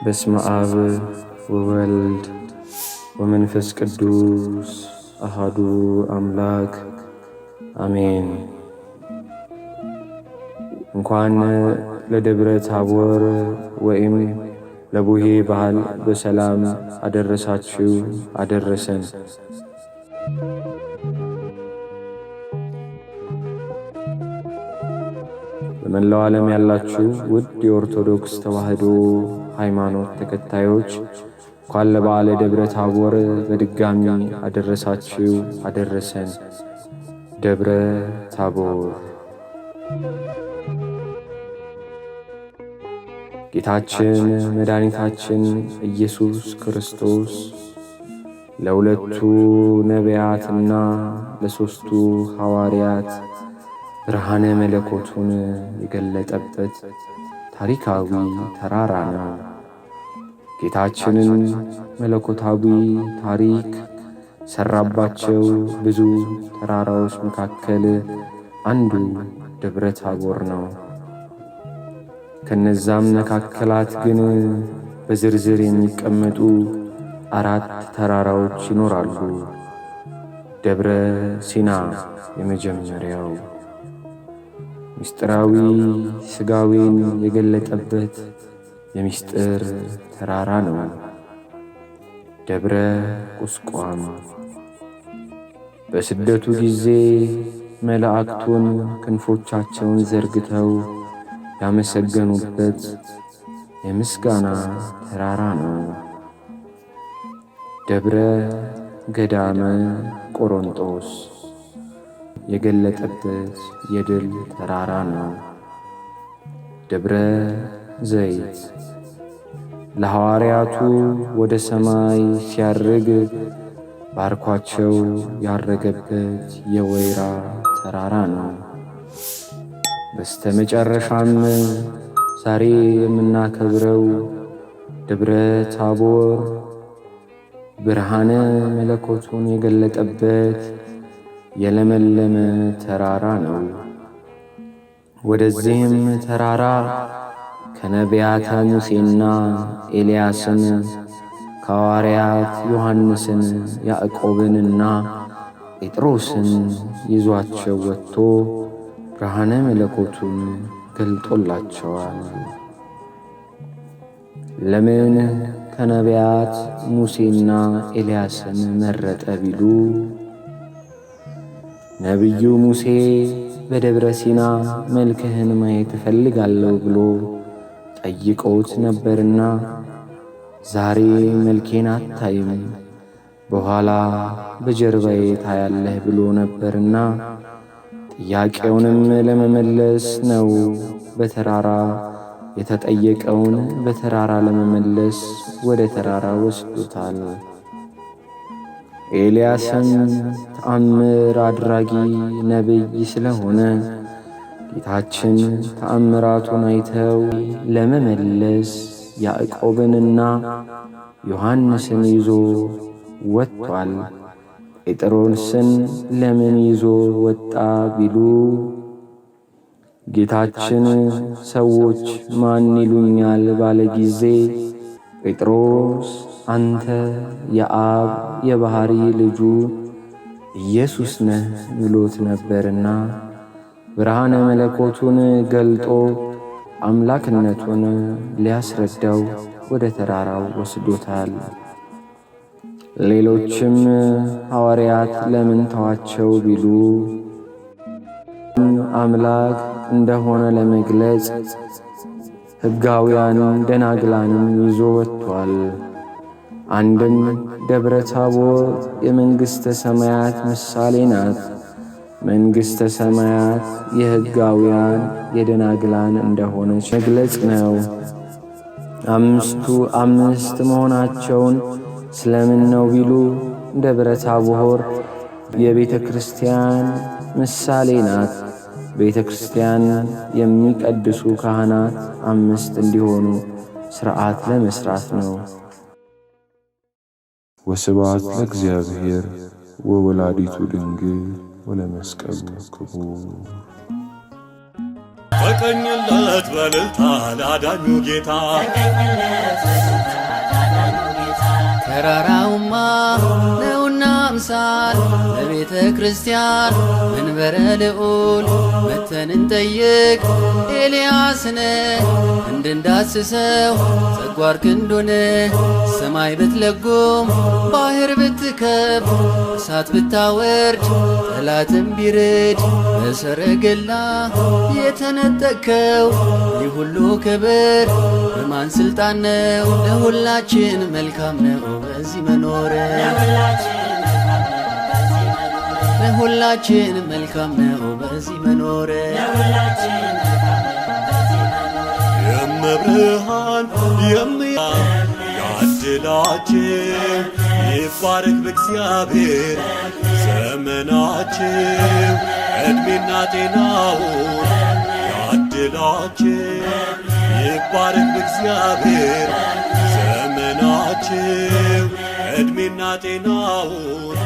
በስመ አብ ወወልድ ወመንፈስ ቅዱስ አሃዱ አምላክ አሜን። እንኳን ለደብረ ታቦር ወይም ለቡሄ በዓል በሰላም አደረሳችሁ አደረሰን። በመላው ዓለም ያላችሁ ውድ የኦርቶዶክስ ተዋሕዶ ሃይማኖት ተከታዮች እንኳን ለበዓለ ደብረ ታቦር በድጋሚ አደረሳችሁ አደረሰን። ደብረ ታቦር ጌታችን መድኃኒታችን ኢየሱስ ክርስቶስ ለሁለቱ ነቢያትና ለሦስቱ ሐዋርያት ብርሃነ መለኮቱን የገለጠበት ታሪካዊ ተራራ ነው። ጌታችንን መለኮታዊ ታሪክ ሰራባቸው ብዙ ተራራዎች መካከል አንዱ ደብረ ታቦር ነው። ከነዛም መካከላት ግን በዝርዝር የሚቀመጡ 4 ተራራዎች ይኖራሉ። ደብረ ሲና የመጀመሪያው ምስጢራዊ ሥጋዌን የገለጠበት የምስጢር ተራራ ነው። ደብረ ቁስቋም በስደቱ ጊዜ መላእክቱን ክንፎቻቸውን ዘርግተው ያመሰገኑበት የምስጋና ተራራ ነው። ደብረ ገዳመ ቆሮንጦስ የገለጠበት የድል ተራራ ነው። ደብረ ዘይት ለሐዋርያቱ ወደ ሰማይ ሲያርግ ባርኳቸው ያረገበት የወይራ ተራራ ነው። በስተመጨረሻም ዛሬ የምናከብረው ደብረ ታቦር ብርሃነ መለኮቱን የገለጠበት የለመለመ ተራራ ነው። ወደዚህም ተራራ ከነቢያተ ሙሴና ኤልያስን ከሐዋርያት ዮሐንስን ያዕቆብንና ጴጥሮስን ይዟቸው ወጥቶ ብርሃነ መለኮቱን ገልጦላቸዋል። ለምን ከነቢያት ሙሴና ኤልያስን መረጠ ቢሉ ነቢዩ ሙሴ በደብረ ሲና መልክህን ማየት እፈልጋለሁ ብሎ ጠይቀውት ነበርና ዛሬ መልኬን አታይም፣ በኋላ በጀርባዬ ታያለህ ብሎ ነበርና ጥያቄውንም ለመመለስ ነው በተራራ የተጠየቀውን በተራራ ለመመለስ ወደ ተራራ ወስዶታል። ኤልያስም ተአምር አድራጊ ነቢይ ስለሆነ ጌታችን ተአምራቱን አይተው ለመመለስ ያዕቆብንና ዮሐንስን ይዞ ወጥቷል። ጴጥሮስን ለምን ይዞ ወጣ ቢሉ ጌታችን ሰዎች ማን ይሉኛል ባለ ጊዜ ጴጥሮስ አንተ የአብ የባሕሪ ልጁ ኢየሱስ ነህ ብሎት ነበርና ብርሃነ መለኮቱን ገልጦ አምላክነቱን ሊያስረዳው ወደ ተራራው ወስዶታል። ሌሎችም ሐዋርያት ለምን ተዋቸው ቢሉ አምላክ እንደሆነ ለመግለጽ ሕጋውያን ደናግላንም ይዞ ወጥቷል። አንድም ደብረ ታቦር የመንግሥተ ሰማያት ምሳሌ ናት። መንግሥተ ሰማያት የሕጋውያን የደናግላን እንደሆነች መግለጽ ነው። 5 መሆናቸውን ስለምን ነው ቢሉ ደብረ ታቦር የቤተ ክርስቲያን ምሳሌ ናት። ቤተ ክርስቲያን የሚቀድሱ ካህናት 5 እንዲሆኑ ሥርዓት ለመሥራት ነው። ወስብሐት ለእግዚአብሔር ወወላዲቱ ድንግል ወለመስቀሉ ክቡር። ተቀኝለት በልልታ ላዳኙ ጌታ ተራራውማ ነውና አምሳል ለቤተ ክርስቲያን መንበረ ልዑል መተን እንጠይቅ ኤልያስን እንድንዳስሰው ጸጓር ክንዱን ሰማይ ብትለጉም ባህር ብትከብ እሳት ብታወርድ ጠላትም ቢርድ በሰረገላ የተነጠቅከው ይህ ሁሉ ክብር በማን ስልጣን ነው? ለሁላችን መልካም ነው በዚህ መኖር ለሁላችን መልካም ነው በዚህ መኖር የመብርሃን ያድላችን ይባረክ በእግዚአብሔር ዘመናችን ዕድሜና ጤናውን ያድላችን ይባረክ በእግዚአብሔር ዘመናችን ዕድሜና ጤናውን